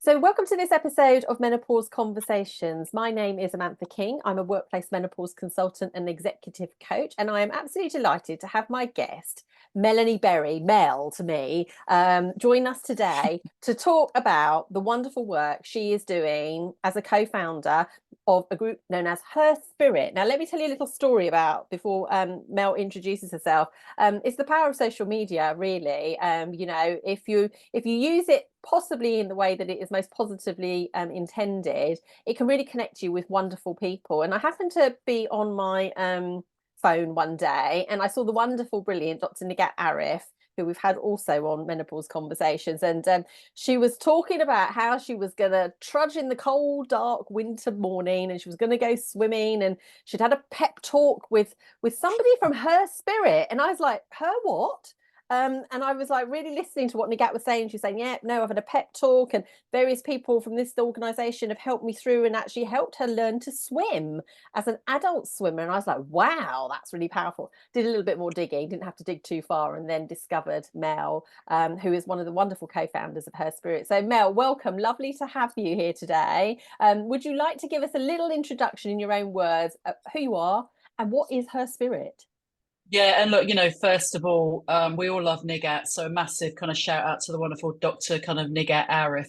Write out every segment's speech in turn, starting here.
So, welcome to this episode of Menopause Conversations. My name is Amantha King. I'm a workplace menopause consultant and executive coach, and I am absolutely delighted to have my guest, Melanie Berry, Mel to me, join us today to talk about the wonderful work she is doing as a co-founder of a group known as Her Spirit. Now, let me tell you a little story about before Mel introduces herself. It's the power of social media, really. If you use it possibly in the way that it is most positively intended, it can really connect you with wonderful people. And I happened to be on my phone one day and I saw the wonderful, brilliant Dr. Nigat Arif, who we've had also on Menopause Conversations. And she was talking about how she was going to trudge in the cold, dark winter morning and she was going to go swimming. And she'd had a pep talk with somebody from Her Spirit. And I was like, her what? And I was like really listening to what Nigat was saying. She's saying, yeah, no, I've had a pep talk and various people from this organization have helped me through and actually helped her learn to swim as an adult swimmer. And I was like, wow, that's really powerful. Did a little bit more digging, didn't have to dig too far, and then discovered Mel, who is one of the wonderful co-founders of Her Spirit. So Mel, welcome. Lovely to have you here today. Would you like to give us a little introduction in your own words of who you are and what is Her Spirit? Yeah, and look, first of all, we all love Nigat, so a massive kind of shout out to the wonderful Dr. kind of Nigat Arif.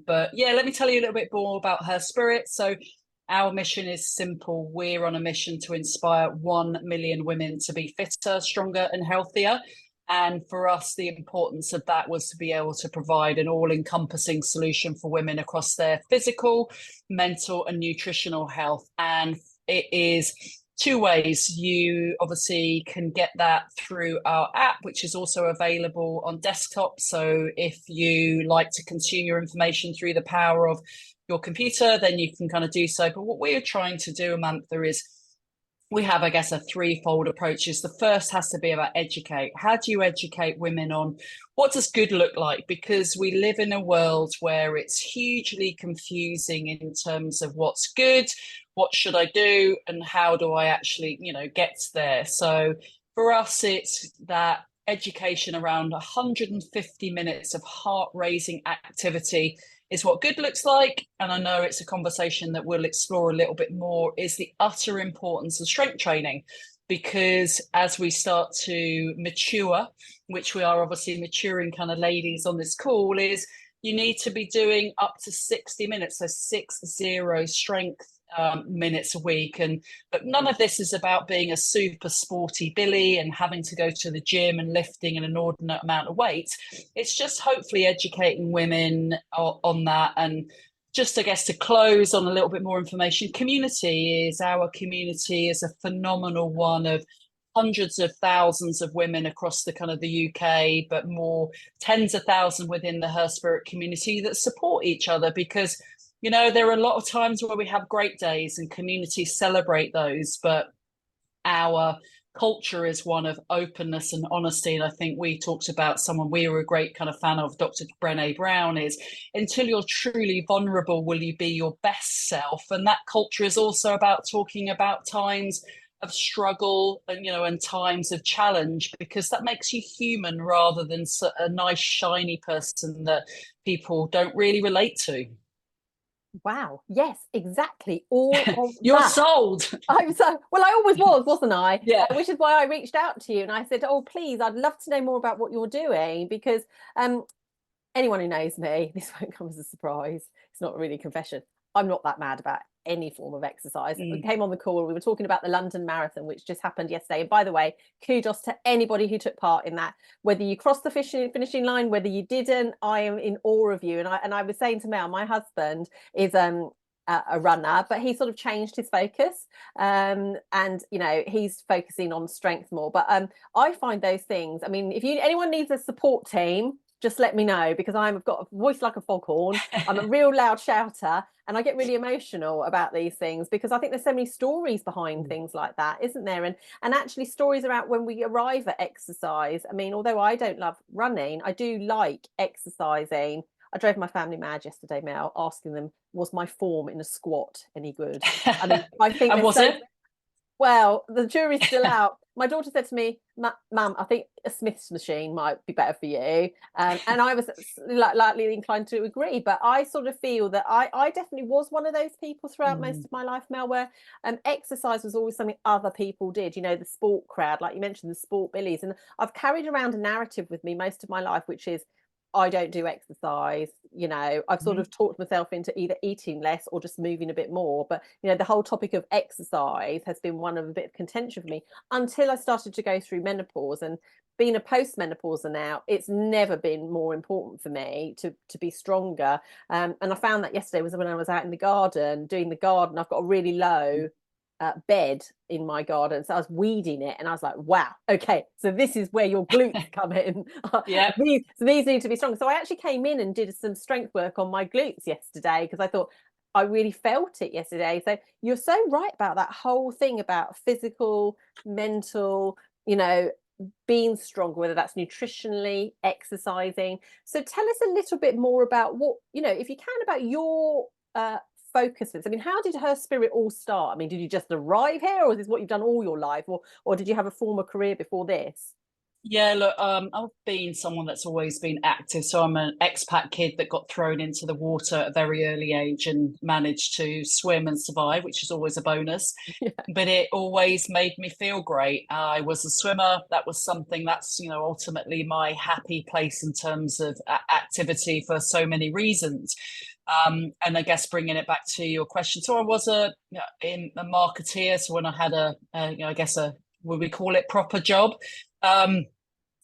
But yeah, let me tell you a little bit more about Her Spirit. So our mission is simple. We're on a mission to inspire 1 million women to be fitter, stronger, and healthier. And for us, the importance of that was to be able to provide an all-encompassing solution for women across their physical, mental, and nutritional health. And it is two ways. You obviously can get that through our app, which is also available on desktop. So if you like to consume your information through the power of your computer, then you can kind of do so. But what we're trying to do, Amantha, is we have, I guess, a threefold approach. The first has to be about educate. How do you educate women on what does good look like? Because we live in a world where it's hugely confusing in terms of what's good, what should I do, and how do I actually, get there. So for us, it's that education around 150 minutes of heart-raising activity is what good looks like. And I know it's a conversation that we'll explore a little bit more, is the utter importance of strength training. Because as we start to mature, which we are obviously maturing kind of ladies on this call, is you need to be doing up to 60 minutes, so 60 strength minutes a week. But none of this is about being a super sporty Billy and having to go to the gym and lifting an inordinate amount of weight. It's just hopefully educating women on that. And just, I guess, to close on a little bit more information, our community is a phenomenal one of hundreds of thousands of women across the kind of the UK, but more tens of thousands within the Her Spirit community that support each other. Because there are a lot of times where we have great days and communities celebrate those, but our culture is one of openness and honesty. And I think we talked about someone we were a great kind of fan of, Dr. Brené Brown, is until you're truly vulnerable, will you be your best self? And that culture is also about talking about times of struggle and times of challenge, because that makes you human rather than a nice, shiny person that people don't really relate to. Wow. Yes, exactly. All of You're that. sold. I'm so well, I always was, wasn't I? Yeah. Which is why I reached out to you and I said, oh, please, I'd love to know more about what you're doing, because anyone who knows me, this won't come as a surprise. It's not really a confession. I'm not that mad about any form of exercise. We came on the call, we were talking about the London Marathon, which just happened yesterday. And by the way, kudos to anybody who took part in that. Whether you crossed the finishing line, whether you didn't, I am in awe of you. And I was saying to Mel, my husband is a runner, but he sort of changed his focus, and he's focusing on strength more. But I find those things, I mean, if anyone needs a support team, just let me know, because I've got a voice like a foghorn. I'm a real loud shouter and I get really emotional about these things, because I think there's so many stories behind things like that, isn't there? And actually stories about when we arrive at exercise. I mean, although I don't love running, I do like exercising. I drove my family mad yesterday, Mel, asking them, was my form in a squat any good? I mean, I think and was it? Well, the jury's still out. My daughter said to me, Mum, I think a Smith's machine might be better for you. And I was lightly inclined to agree. But I sort of feel that I definitely was one of those people throughout most of my life, Mel, where exercise was always something other people did, you know, the sport crowd, like you mentioned, the sport billies. And I've carried around a narrative with me most of my life, which is I don't do exercise. You know, I've sort Mhm. of talked myself into either eating less or just moving a bit more. But, you know, the whole topic of exercise has been one of a bit of contention for me until I started to go through menopause. And being a postmenopauser now, it's never been more important for me to be stronger. And I found that yesterday was when I was out in the garden doing the garden. I've got a really low bed in my garden, so I was weeding it and I was like, wow, okay, so this is where your glutes come in. Yeah. these need to be strong. So I actually came in and did some strength work on my glutes yesterday because I thought I really felt it yesterday. So you're so right about that whole thing about physical, mental, you know, being stronger, whether that's nutritionally, exercising. So tell us a little bit more about what, you know, if you can, about your focus. I mean, how did Her Spirit all start? I mean, did you just arrive here, or is this what you've done all your life, or did you have a former career before this? Yeah, look, I've been someone that's always been active. So I'm an expat kid that got thrown into the water at a very early age and managed to swim and survive, which is always a bonus. Yeah. But it always made me feel great. I was a swimmer. That was something that's, you know, ultimately my happy place in terms of activity for so many reasons. And I guess bringing it back to your question, so I was a marketeer. So when I had you know, I guess would we call it proper job? Um,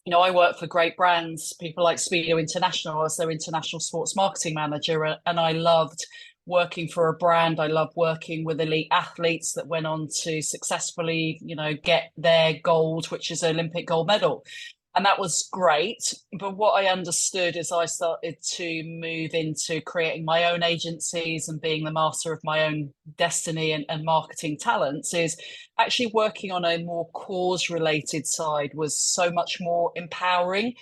you know, I work for great brands, people like Speedo International. I was their international sports marketing manager, and I loved working for a brand. I loved working with elite athletes that went on to successfully, you know, get their gold, which is Olympic gold medal. And that was great. But what I understood as I started to move into creating my own agencies and being the master of my own destiny and marketing talents is actually working on a more cause related side was so much more empowering.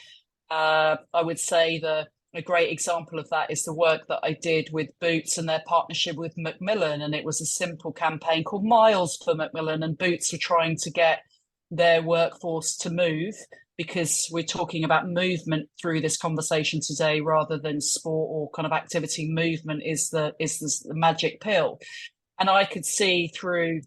I would say a great example of that is the work that I did with Boots and their partnership with Macmillan. And it was a simple campaign called Miles for Macmillan. And Boots were trying to get their workforce to move, because we're talking about movement through this conversation today rather than sport or kind of activity. Movement is the magic pill. And I could see through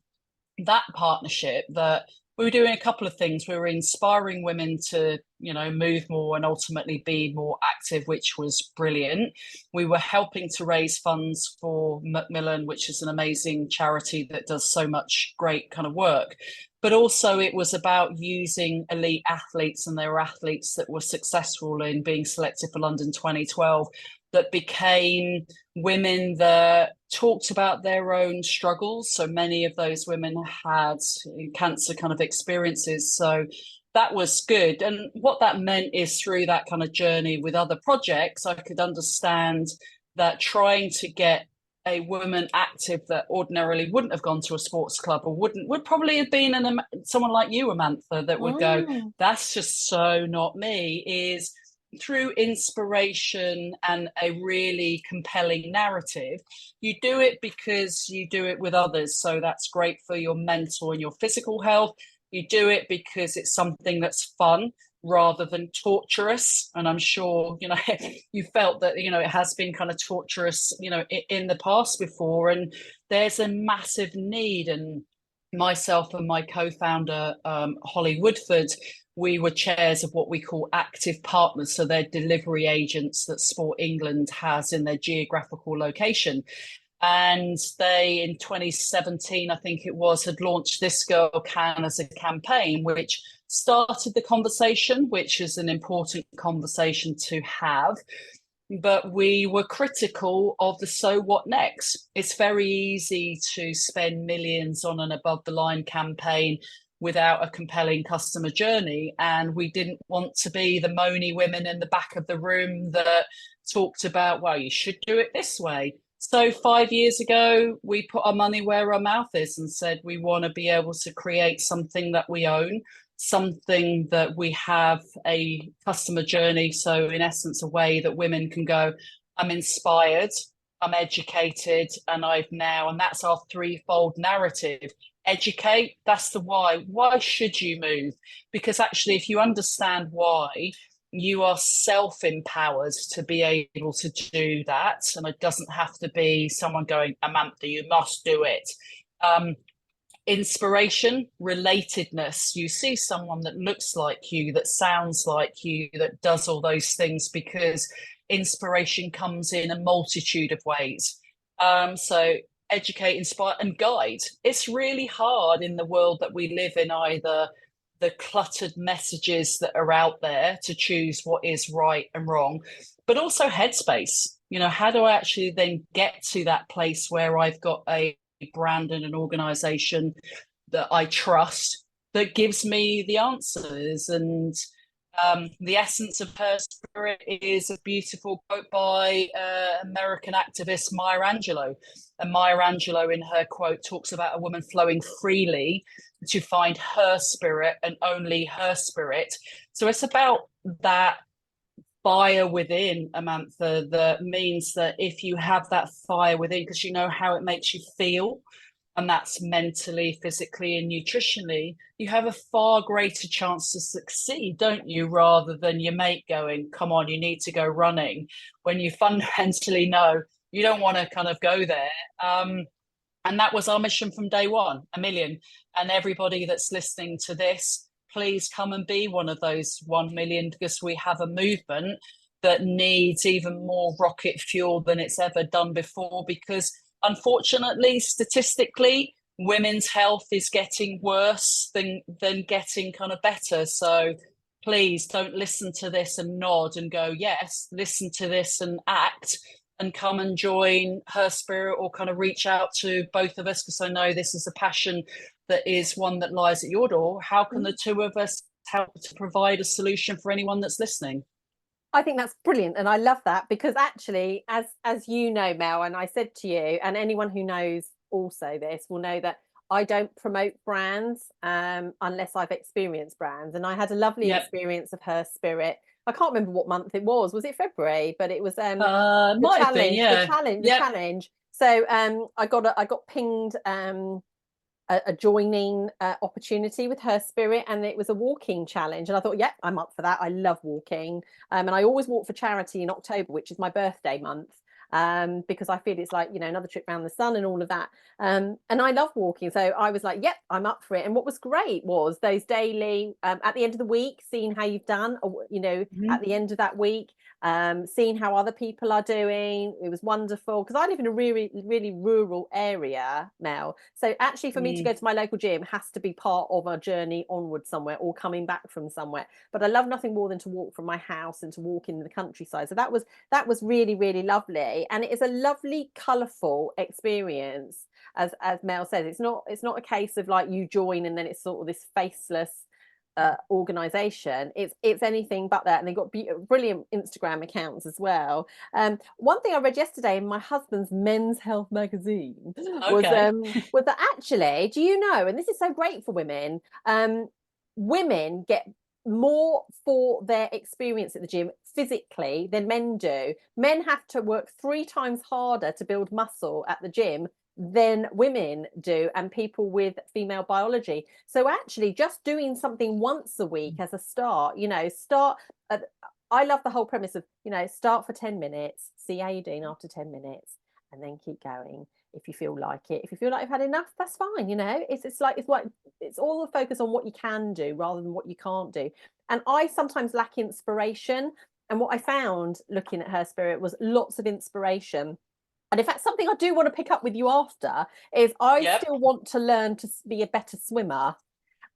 that partnership that we were doing a couple of things. We were inspiring women to, you know, move more and ultimately be more active, which was brilliant. We were helping to raise funds for Macmillan, which is an amazing charity that does so much great kind of work. But also it was about using elite athletes, and there were athletes that were successful in being selected for London 2012 that became women that talked about their own struggles. So many of those women had cancer kind of experiences. So that was good. And what that meant is through that kind of journey with other projects, I could understand that trying to get a woman active that ordinarily wouldn't have gone to a sports club or would probably have been someone like you, Amantha, that would go, Mm. that's just so not me, is through inspiration and a really compelling narrative. You do it because you do it with others. So that's great for your mental and your physical health. You do it because it's something that's fun rather than torturous. And I'm sure, you know, you felt that, you know, it has been kind of torturous, you know, in the past before. And there's a massive need. And myself and my co-founder, Holly Woodford, we were chairs of what we call active partners. So they're delivery agents that Sport England has in their geographical location. And they, in 2017, I think it was, had launched This Girl Can as a campaign, which started the conversation, which is an important conversation to have. But we were critical of the so what next. It's very easy to spend millions on an above the line campaign without a compelling customer journey. And we didn't want to be the moany women in the back of the room that talked about, well, you should do it this way. So 5 years ago, we put our money where our mouth is and said we want to be able to create something that we own, something that we have a customer journey. So in essence, a way that women can go, I'm inspired, I'm educated, and and that's our threefold narrative. Educate, that's the why. Why should you move? Because actually, if you understand why, you are self-empowered to be able to do that. And it doesn't have to be someone going, Amantha, you must do it. Inspiration, relatedness. You see someone that looks like you, that sounds like you, that does all those things, because inspiration comes in a multitude of ways. So educate, inspire, and guide. It's really hard in the world that we live in, either the cluttered messages that are out there, to choose what is right and wrong, but also headspace. How do I actually then get to that place where I've got a brand and an organization that I trust, that gives me the answers? And the essence of her spirit is a beautiful quote by American activist Maya Angelou. And Maya Angelou, in her quote, talks about a woman flowing freely to find her spirit and only her spirit. So it's about that fire within, Amantha, that means that if you have that fire within, because you know how it makes you feel, and that's mentally, physically, and nutritionally, you have a far greater chance to succeed, don't you? Rather than your mate going, come on, you need to go running, when you fundamentally know you don't want to kind of go there. And that was our mission from day one, a million. And everybody that's listening to this, please come and be one of those 1 million, because we have a movement that needs even more rocket fuel than it's ever done before. Because unfortunately, statistically, women's health is getting worse than getting kind of better. So please don't listen to this and nod and go, yes, listen to this and act, and come and join her spirit, or kind of reach out to both of us, because I know this is a passion that is one that lies at your door. How can the two of us help to provide a solution for anyone that's listening? I think that's brilliant, and I love that, because actually, as you know, Mel, and I said to you, and anyone who knows also this will know, that I don't promote brands unless I've experienced brands. And I had a lovely Yep. experience of her spirit. I can't remember what month it was. Was it February? But it was the Might have been, challenge, the yeah. challenge, the Yep. challenge. So I got pinged a joining opportunity with her spirit, and it was a walking challenge, and I thought, yeah, I'm up for that. I love walking, and I always walk for charity in October, which is my birthday month, because I feel it's like, another trip around the sun and all of that, and I love walking. So I was like, yep, I'm up for it. And what was great was those daily, at the end of the week, seeing how you've done, at the end of that week, seeing how other people are doing. It was wonderful, because I live in a really, really rural area, Mel. So actually, for me to go to my local gym has to be part of a journey onward somewhere, or coming back from somewhere. But I love nothing more than to walk from my house and to walk in the countryside. So that was really, really lovely, and it is a lovely, colourful experience. As Mel says, it's not a case of like you join and then it's sort of this faceless organization. It's anything but that. And they've got brilliant Instagram accounts as well. One thing I read yesterday in my husband's Men's Health magazine was Okay. was that actually, do you know, and this is so great for women, women get more for their experience at the gym physically than men do. Men have to work 3 times harder to build muscle at the gym than women do, and people with female biology. So actually, just doing something once a week as a start, I love the whole premise of, start for 10 minutes, see how you're doing after 10 minutes, and then keep going if you feel like it. If you feel like you've had enough, that's fine. It's all the focus on what you can do rather than what you can't do. And I sometimes lack inspiration. And what I found looking at her spirit was lots of inspiration. And in fact, something I do want to pick up with you after is I Yep. still want to learn to be a better swimmer.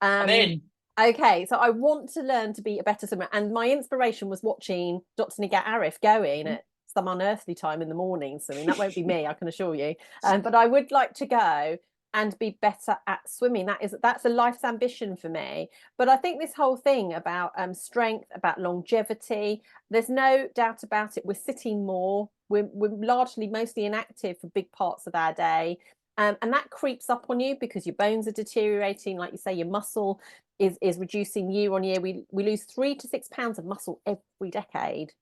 I'm in. Okay, so I want to learn to be a better swimmer. And my inspiration was watching Dr. Nigat Arif going at some unearthly time in the morning swimming. That won't be me, I can assure you. But I would like to go and be better at swimming. That's a life's ambition for me. But I think this whole thing about strength, about longevity, there's no doubt about it. We're sitting more. We're largely mostly inactive for big parts of our day. And that creeps up on you because your bones are deteriorating. Like you say, your muscle is reducing year on year. We lose 3 to 6 pounds of muscle every decade.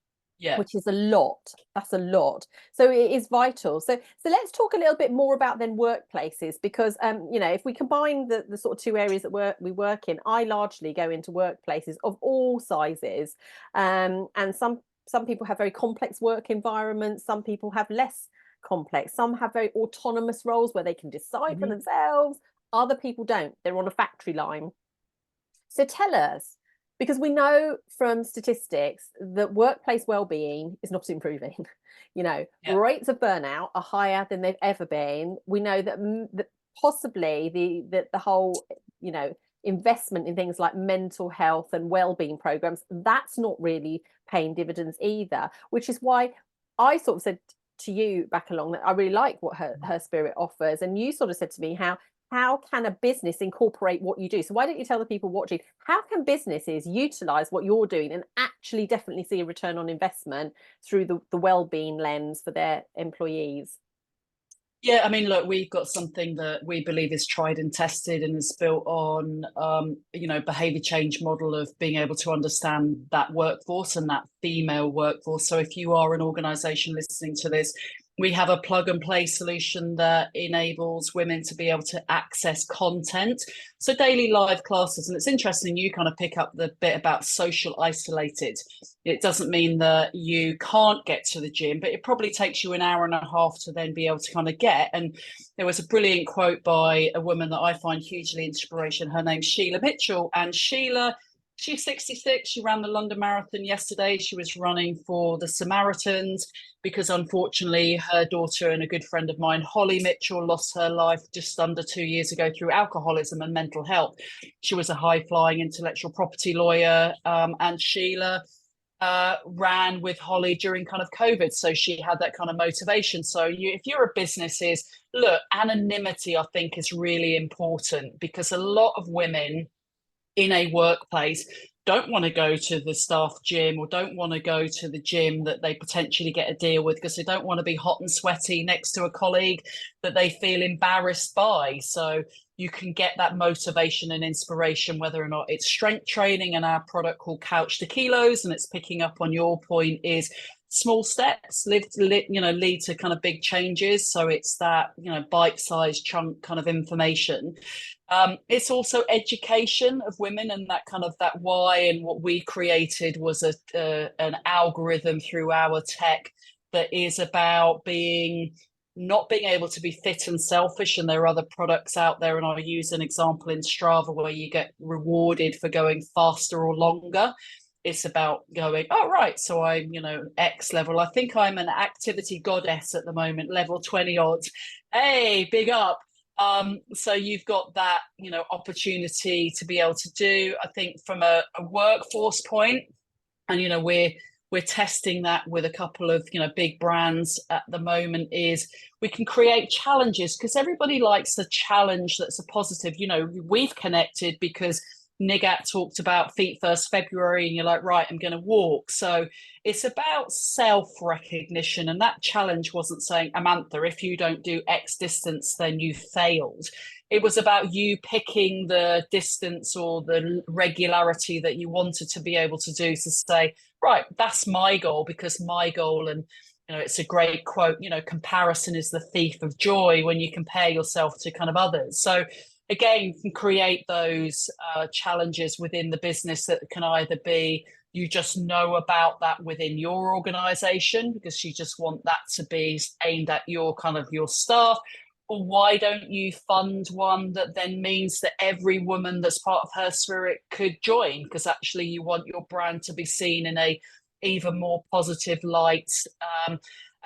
Yeah. which is a lot. That's a lot. So it is vital. So let's talk a little bit more about then workplaces, because if we combine the sort of two areas that we work in, I largely go into workplaces of all sizes, and some people have very complex work environments. Some people have less complex. Some have very autonomous roles where they can decide for Mhm. themselves. Other people don't. They're on a factory line. So tell us, because we know from statistics that workplace well-being is not improving. Yeah. Rates of burnout are higher than they've ever been. We know that possibly the whole, investment in things like mental health and well-being programs, that's not really paying dividends either, which is why I sort of said to you back along that I really like what her spirit offers, and you sort of said to me, how can a business incorporate what you do? So why don't you tell the people watching, how can businesses utilize what you're doing and actually definitely see a return on investment through the well-being lens for their employees? Yeah, I mean, look, we've got something that we believe is tried and tested and is built on, behavior change model of being able to understand that workforce and that female workforce. So if you are an organization listening to this, we have a plug and play solution that enables women to be able to access content. So daily live classes. And it's interesting, you kind of pick up the bit about social isolated. It doesn't mean that you can't get to the gym, but it probably takes you an hour and a half to then be able to kind of get. And there was a brilliant quote by a woman that I find hugely inspirational. Her name's Sheila Mitchell. And Sheila, she's 66. She ran the London Marathon yesterday. She was running for the Samaritans because unfortunately her daughter and a good friend of mine, Holly Mitchell, lost her life just under 2 years ago through alcoholism and mental health. She was a high-flying intellectual property lawyer, and Sheila ran with Holly during kind of COVID. So she had that kind of motivation. So if you're a business, look, anonymity, I think, is really important, because a lot of women in a workplace don't want to go to the staff gym or don't want to go to the gym that they potentially get a deal with, because they don't want to be hot and sweaty next to a colleague that they feel embarrassed by. So you can get that motivation and inspiration, whether or not it's strength training and our product called Couch to Kilos, and it's picking up on your point, is small steps lead to kind of big changes. So it's that bite-sized chunk kind of information. It's also education of women, and that kind of that why. And what we created was an algorithm through our tech that is about not being able to be fit and selfish. And there are other products out there, and I'll use an example in Strava where you get rewarded for going faster or longer. It's about going, oh, right, so I'm, X level. I think I'm an activity goddess at the moment, level 20 odds. Hey, big up. So you've got that, opportunity to be able to do, I think, from a workforce point. And, we're testing that with a couple of, big brands at the moment, is we can create challenges, because everybody likes the challenge that's a positive. We've connected because Nigat talked about Feet First February, and you're like, right, I'm going to walk. So it's about self-recognition. And that challenge wasn't saying, Amantha, if you don't do X distance, then you failed. It was about you picking the distance or the regularity that you wanted to be able to do, to say, right, that's my goal, because my goal, and it's a great quote, comparison is the thief of joy, when you compare yourself to kind of others. So again, you can create those challenges within the business that can either be you just know about that within your organization because you just want that to be aimed at your staff. Or why don't you fund one that then means that every woman that's part of Her Spirit could join, because actually you want your brand to be seen in a even more positive light.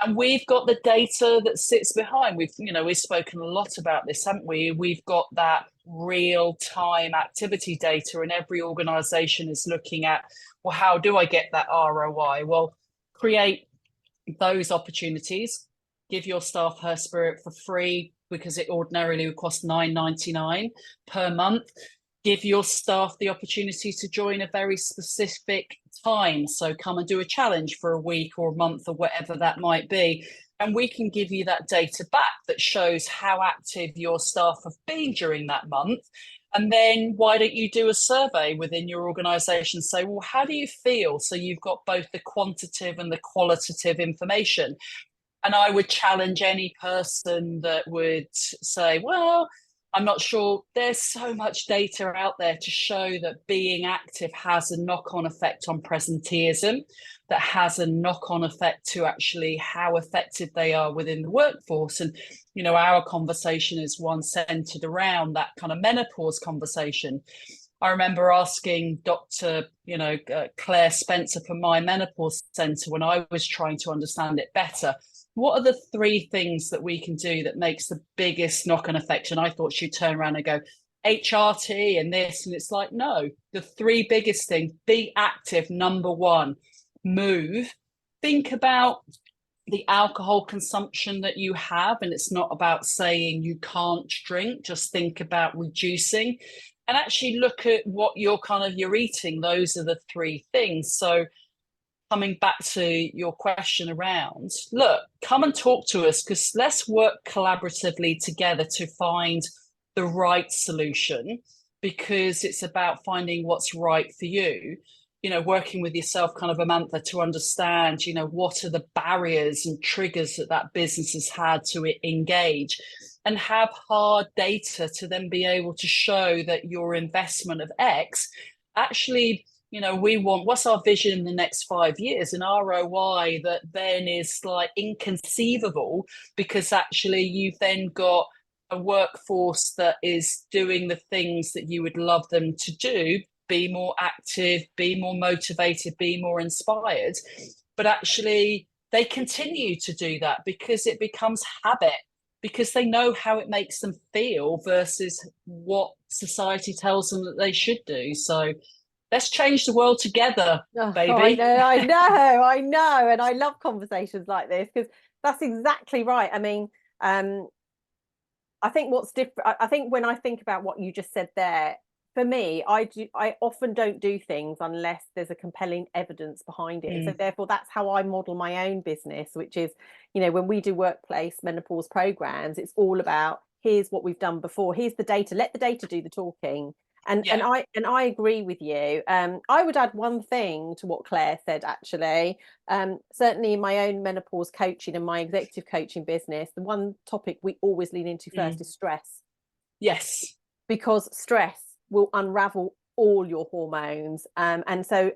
And we've got the data that sits behind. We've spoken a lot about this, haven't we? We've got that real-time activity data, and every organization is looking at, well, how do I get that ROI? Well, create those opportunities. Give your staff Her Spirit for free, because it ordinarily would cost $9.99 per month. Give your staff the opportunity to join a very specific time. So come and do a challenge for a week or a month or whatever that might be. And we can give you that data back that shows how active your staff have been during that month. And then why don't you do a survey within your organization? Say, well, how do you feel? So you've got both the quantitative and the qualitative information. And I would challenge any person that would say, well, I'm not sure. There's so much data out there to show that being active has a knock-on effect on presenteeism, that has a knock-on effect to actually how effective they are within the workforce. And, you know, our conversation is one centered around that kind of menopause conversation. I remember asking Dr. Claire Spencer from my menopause center when I was trying to understand it better. What are the three things that we can do that makes the biggest knock-on effect? And I thought she'd turn around and go, HRT and this. And it's like, no, the three biggest things: be active, number one, move, think about the alcohol consumption that you have. And it's not about saying you can't drink, just think about reducing and actually look at what you're eating. Those are the three things. So coming back to your question around, look, come and talk to us, because let's work collaboratively together to find the right solution, because it's about finding what's right for you. You know, working with yourself, kind of, Amantha, to understand, you know, what are the barriers and triggers that business has had to engage, and have hard data to then be able to show that your investment of X actually, you know, we want, what's our vision in the next 5 years, an ROI that then is like inconceivable, because actually you've then got a workforce that is doing the things that you would love them to do, be more active, be more motivated, be more inspired. But actually they continue to do that because it becomes habit, because they know how it makes them feel versus what society tells them that they should do. So let's change the world together, baby. I know. And I love conversations like this, because that's exactly right. I mean, I think what's different, I think when I think about what you just said there, for me, I often don't do things unless there's a compelling evidence behind it. And so therefore that's how I model my own business, which is, you know, when we do workplace menopause programs, it's all about, here's what we've done before, here's the data, let the data do the talking. And I agree with you. I would add one thing to what Claire said, actually. Certainly in my own menopause coaching and my executive coaching business, the one topic we always lean into first is stress. Yes. Because stress will unravel all your hormones. And so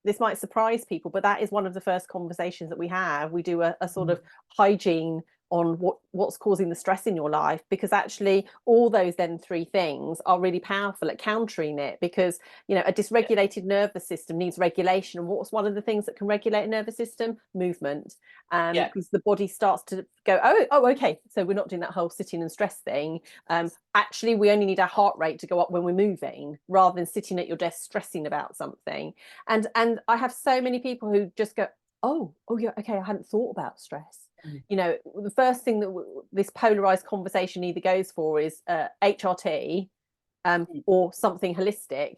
this might surprise people, but that is one of the first conversations that we have. We do a sort of hygiene on what's causing the stress in your life, because actually all those then three things are really powerful at countering it, because, you know, a dysregulated nervous system needs regulation. And what's one of the things that can regulate a nervous system? Movement. Because the body starts to go, oh, okay, so we're not doing that whole sitting and stress thing. Actually, we only need our heart rate to go up when we're moving, rather than sitting at your desk stressing about something. And I have so many people who just go, oh yeah, okay, I hadn't thought about stress. You know, the first thing that this polarized conversation either goes for is HRT or something holistic.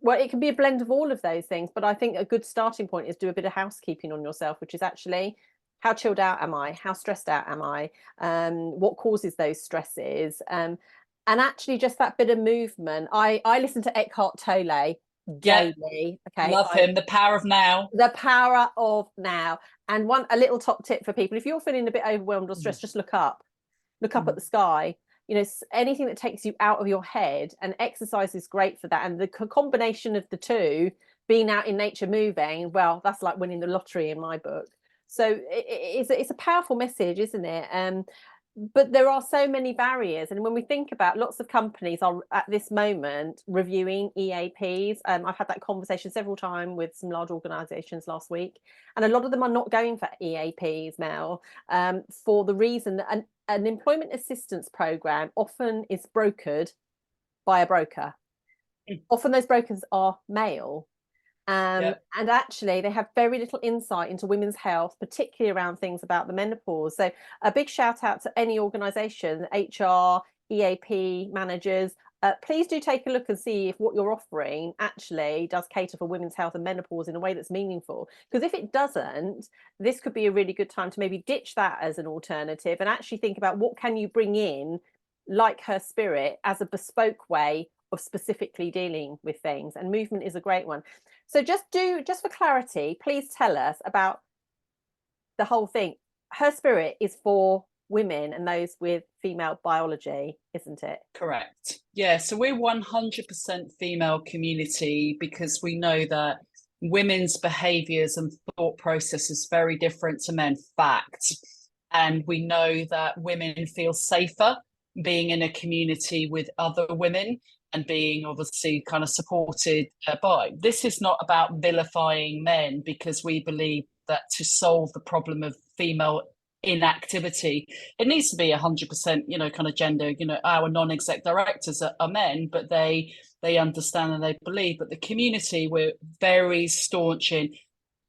Well, it can be a blend of all of those things, but I think a good starting point is do a bit of housekeeping on yourself, which is actually, how chilled out am I? How stressed out am I? What causes those stresses? And actually just that bit of movement. I listen to Eckhart Tolle daily. Okay, love him. The power of now. The power of now. And a little top tip for people: if you're feeling a bit overwhelmed or stressed, just look up at the sky. You know, anything that takes you out of your head, and exercise is great for that. And the combination of the two, being out in nature, moving, well, that's like winning the lottery in my book. So it's a powerful message, isn't it? But there are so many barriers, and when we think about, lots of companies are at this moment reviewing EAPs. I've had that conversation several times with some large organizations last week, and a lot of them are not going for EAPs, Mel, for the reason that an employment assistance program often is brokered by a broker. Often those brokers are male. And actually they have very little insight into women's health, particularly around things about the menopause. So a big shout out to any organization, HR, EAP managers, please do take a look and see if what you're offering actually does cater for women's health and menopause in a way that's meaningful. Because if it doesn't, this could be a really good time to maybe ditch that as an alternative and actually think about what can you bring in like her spirit as a bespoke way of specifically dealing with things, and movement is a great one. So just for clarity, please tell us about the whole thing. Her spirit is for women and those with female biology, isn't it? Correct. Yeah. So we're 100% female community because we know that women's behaviors and thought process is very different to men. Fact. And we know that women feel safer being in a community with other women and being obviously kind of supported by. This is not about vilifying men, because we believe that to solve the problem of female inactivity, it needs to be 100%, kind of gender. Our non-exec directors are men, but they understand and they believe. But the community, we're very staunch in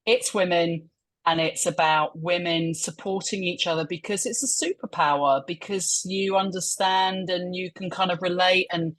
it's women, and it's about women supporting each other because it's a superpower, because you understand and you can kind of relate. And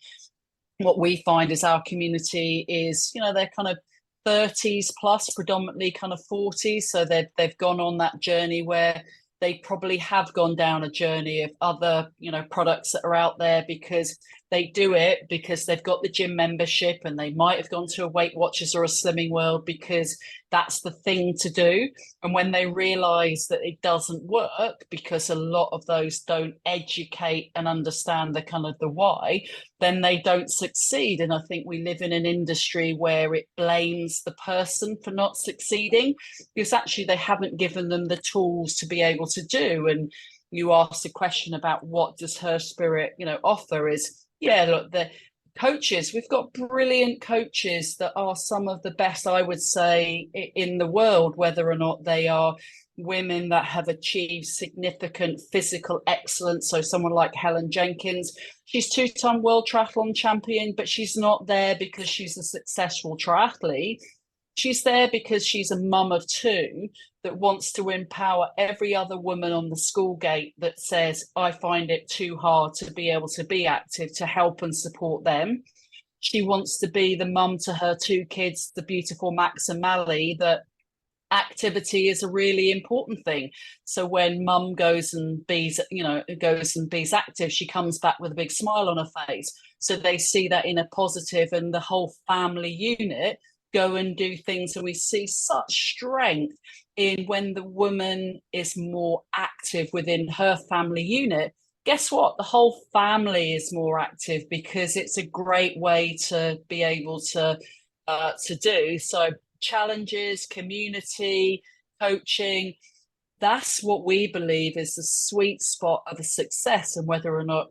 what we find is our community is, they're kind of 30s plus, predominantly kind of 40s. So they've gone on that journey where they probably have gone down a journey of other, products that are out there, because they do it because they've got the gym membership, and they might have gone to a Weight Watchers or a Slimming World because that's the thing to do. And when they realize that it doesn't work, because a lot of those don't educate and understand the kind of the why, then they don't succeed. And I think we live in an industry where it blames the person for not succeeding, because actually they haven't given them the tools to be able to do. And you asked a question about what does her spirit, offer, is, look, the coaches, we've got brilliant coaches that are some of the best, I would say, in the world, whether or not they are women that have achieved significant physical excellence. So someone like Helen Jenkins, she's 2-time world triathlon champion, but she's not there because she's a successful triathlete. She's there because she's a mum of 2 that wants to empower every other woman on the school gate that says, I find it too hard to be able to be active, to help and support them. She wants to be the mum to her 2 kids, the beautiful Max and Mally, that activity is a really important thing. So when mum goes and bees active, she comes back with a big smile on her face. So they see that in a positive, and the whole family unit go and do things. And we see such strength in when the woman is more active within her family unit. Guess what? The whole family is more active, because it's a great way to be able to do. So challenges, community, coaching, that's what we believe is the sweet spot of a success. And whether or not,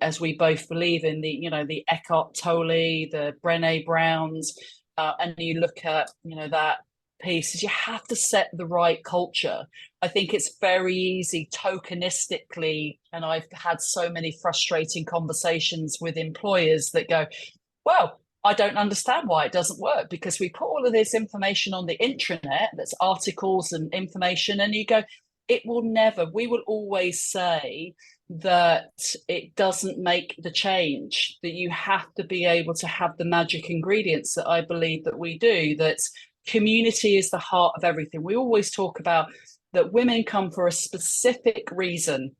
as we both believe in the Eckhart Tolle, the Brené Browns, and you look at, that piece, is you have to set the right culture. I think it's very easy tokenistically, and I've had so many frustrating conversations with employers that go, well, I don't understand why it doesn't work, because we put all of this information on the intranet, that's articles and information, and you go, it will never, we will always say that it doesn't make the change, that you have to be able to have the magic ingredients that I believe that we do, that community is the heart of everything. We always talk about that women come for a specific reason,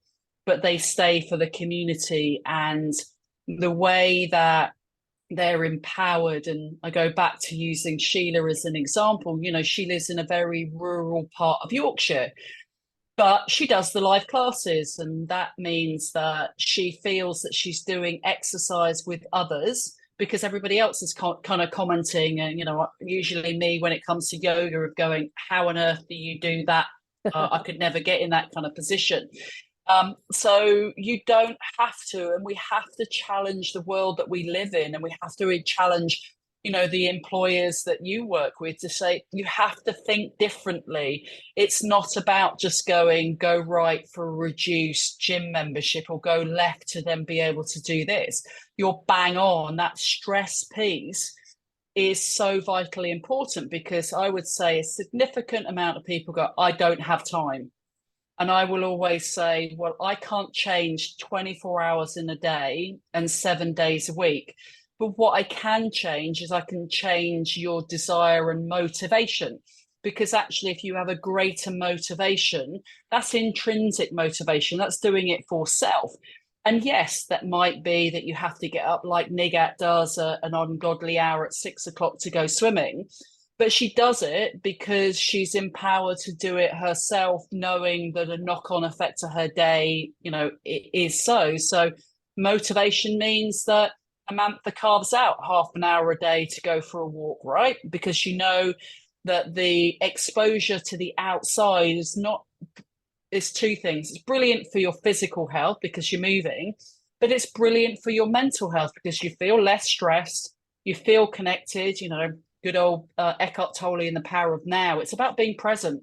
but they stay for the community and the way that they're empowered. And I go back to using Sheila as an example. She lives in a very rural part of Yorkshire, but she does the live classes, and that means that she feels that she's doing exercise with others, because everybody else is kind of commenting. And usually me, when it comes to yoga, of going, how on earth do you do that? I could never get in that kind of position. So you don't have to, and we have to challenge the world that we live in, and we have to challenge, the employers that you work with, to say you have to think differently. It's not about just go right for a reduced gym membership, or go left to then be able to do this. You're bang on. That stress piece is so vitally important, because I would say a significant amount of people go, I don't have time. And I will always say, well, I can't change 24 hours in a day and 7 days a week. But what I can change is I can change your desire and motivation. Because actually, if you have a greater motivation, that's intrinsic motivation. That's doing it for self. And yes, that might be that you have to get up like Nigat does an ungodly hour at 6 o'clock to go swimming. But she does it because she's empowered to do it herself, knowing that a knock-on effect to her day, it is so. So motivation means that Amantha carves out half an hour a day to go for a walk, right? Because you know that the exposure to the outside is not is two things. It's brilliant for your physical health because you're moving, but it's brilliant for your mental health because you feel less stressed, you feel connected. Good old Eckhart Tolle and the power of now. It's about being present.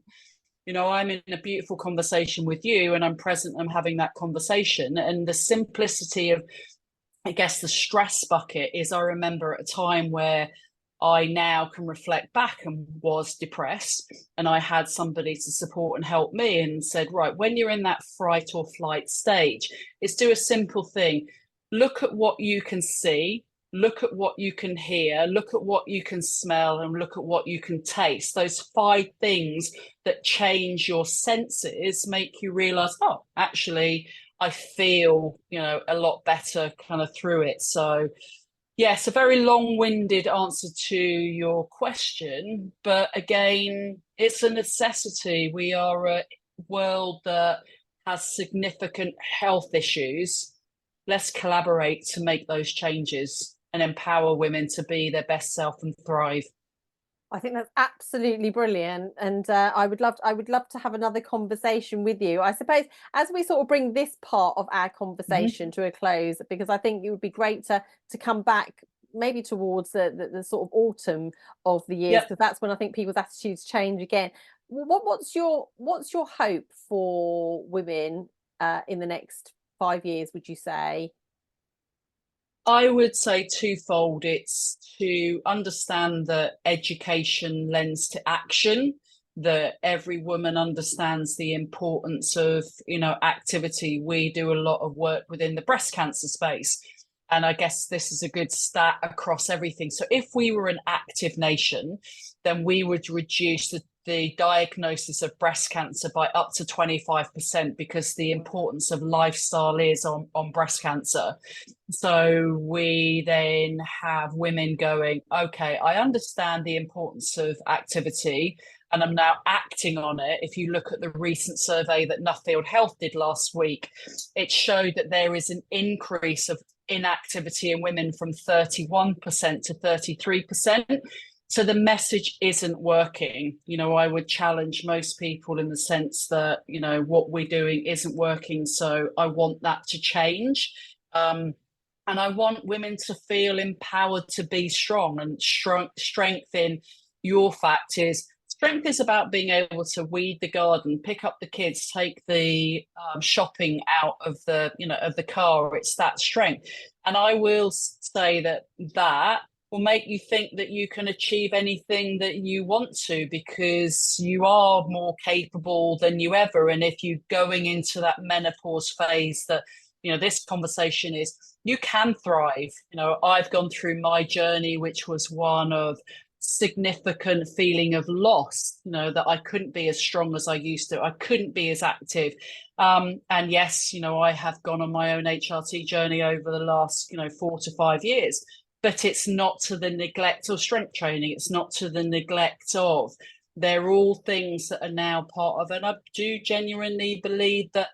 I'm in a beautiful conversation with you and I'm present, I'm having that conversation. And the simplicity of, I guess, the stress bucket is, I remember at a time where I now can reflect back and was depressed, and I had somebody to support and help me and said, right, when you're in that fright or flight stage, it's do a simple thing. Look at what you can see, look at what you can hear, look at what you can smell, and look at what you can taste. Those 5 things that change your senses make you realize, oh, actually, I feel, a lot better kind of through it. So yes, a very long-winded answer to your question, but again, it's a necessity. We are a world that has significant health issues. Let's collaborate to make those changes and empower women to be their best self and thrive. I think that's absolutely brilliant, and I would love to have another conversation with you. I suppose as we sort of bring this part of our conversation to a close, because I think it would be great to come back maybe towards the sort of autumn of the years, Yep. because that's when I think people's attitudes change again. What's your hope for women in the next 5 years? Would you say? I would say twofold. It's to understand that education lends to action, that every woman understands the importance of, activity. We do a lot of work within the breast cancer space. And I guess this is a good stat across everything. So if we were an active nation, then we would reduce the diagnosis of breast cancer by up to 25% because the importance of lifestyle is on breast cancer. So we then have women going, okay, I understand the importance of activity and I'm now acting on it. If you look at the recent survey that Nuffield Health did last week, it showed that there is an increase of inactivity in women from 31% to 33%. So the message isn't working. I would challenge most people in the sense that, what we're doing isn't working. So I want that to change. And I want women to feel empowered to be strong, and strength in your fact is strength is about being able to weed the garden, pick up the kids, take the shopping out of the car. It's that strength. And I will say that will make you think that you can achieve anything that you want to because you are more capable than you ever. And if you're going into that menopause phase that, this conversation is, you can thrive. I've gone through my journey, which was one of significant feeling of loss, that I couldn't be as strong as I used to. I couldn't be as active. And yes, I have gone on my own HRT journey over the last, 4 to 5 years, but it's not to the neglect of strength training. It's not to the neglect of, they're all things that are now part of, and I do genuinely believe that,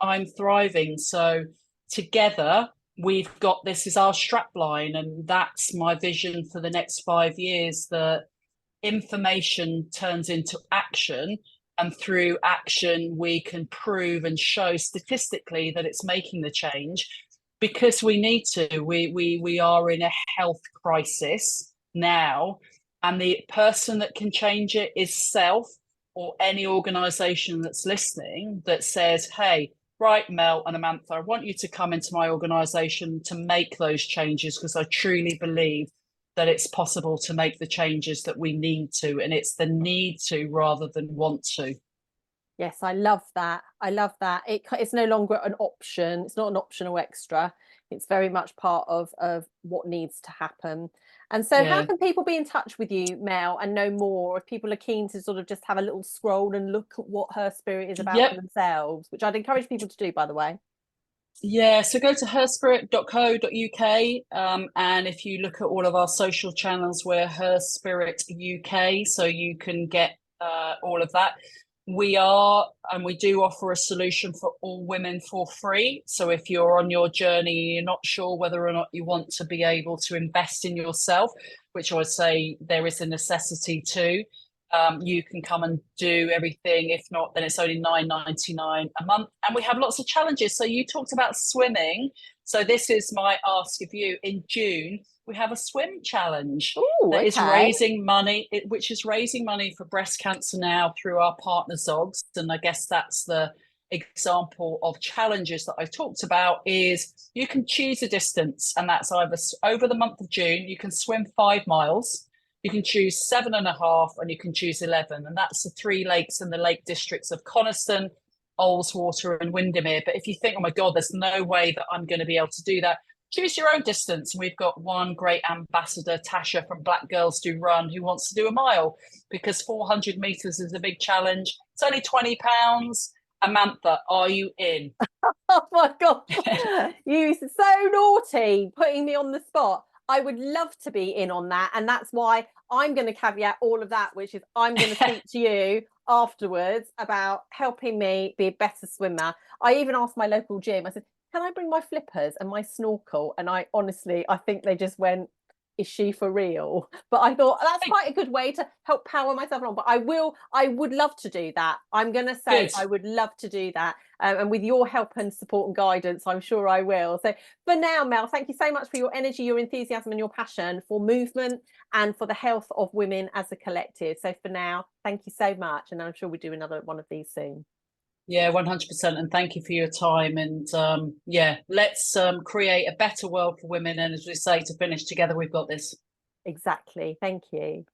I'm thriving. So together, we've got, this is our strap line, and that's my vision for the next 5 years, that information turns into action, and through action we can prove and show statistically that it's making the change, because we need to. We are in a health crisis now, and the person that can change it is self, or any organization that's listening that says, hey, right, Mel and Amantha, I want you to come into my organization to make those changes, because I truly believe that it's possible to make the changes that we need to, and it's the need to rather than want to. Yes, I love that. I love that. It's no longer an option. It's not an optional extra. It's very much part of what needs to happen. And so how Yeah. can people be in touch with you, Mel, and know more if people are keen to sort of just have a little scroll and look at what Her Spirit is about for Yep. themselves, which I'd encourage people to do, by the way? Yeah, so go to herspirit.co.uk, and if you look at all of our social channels, we're Her Spirit UK, so you can get all of that. We are, and we do offer a solution for all women for free. So if you're on your journey, you're not sure whether or not you want to be able to invest in yourself, which I would say there is a necessity to. You can come and do everything. If not, then it's only £9.99 a month. And we have lots of challenges. So you talked about swimming. So this is my ask of you. In June, we have a swim challenge Oh, that is okay. raising money, which is raising money for breast cancer now through our partner Zogs. And I guess that's the example of challenges that I've talked about. Is you can choose a distance, and that's either over the month of June, you can swim 5 miles, you can choose 7.5, and you can choose 11. And that's the three lakes in the Lake Districts of Coniston, Ullswater, and Windermere. But if you think, oh my God, there's no way that I'm going to be able to do that, choose your own distance. And we've got one great ambassador, Tasha from Black Girls Do Run, who wants to do a mile, because 400 meters is a big challenge. It's only £20. Amantha, are you in? Oh my God. You so naughty, putting me on the spot. I would love to be in on that. And that's why I'm going to caveat all of that, which is I'm going to speak to you afterwards about helping me be a better swimmer. I even asked my local gym, I said, can I bring my flippers and my snorkel? And I honestly, I think they just went, is she for real? But I thought that's quite a good way to help power myself along. But I would love to do that. I'm going to say Good. I would love to do that. And with your help and support and guidance, I'm sure I will. So for now, Mel, thank you so much for your energy, your enthusiasm and your passion for movement and for the health of women as a collective. So for now, thank you so much. And I'm sure we'll do another one of these soon. Yeah, 100%. And thank you for your time. And yeah, let's create a better world for women. And as we say, to finish together, we've got this. Exactly. Thank you.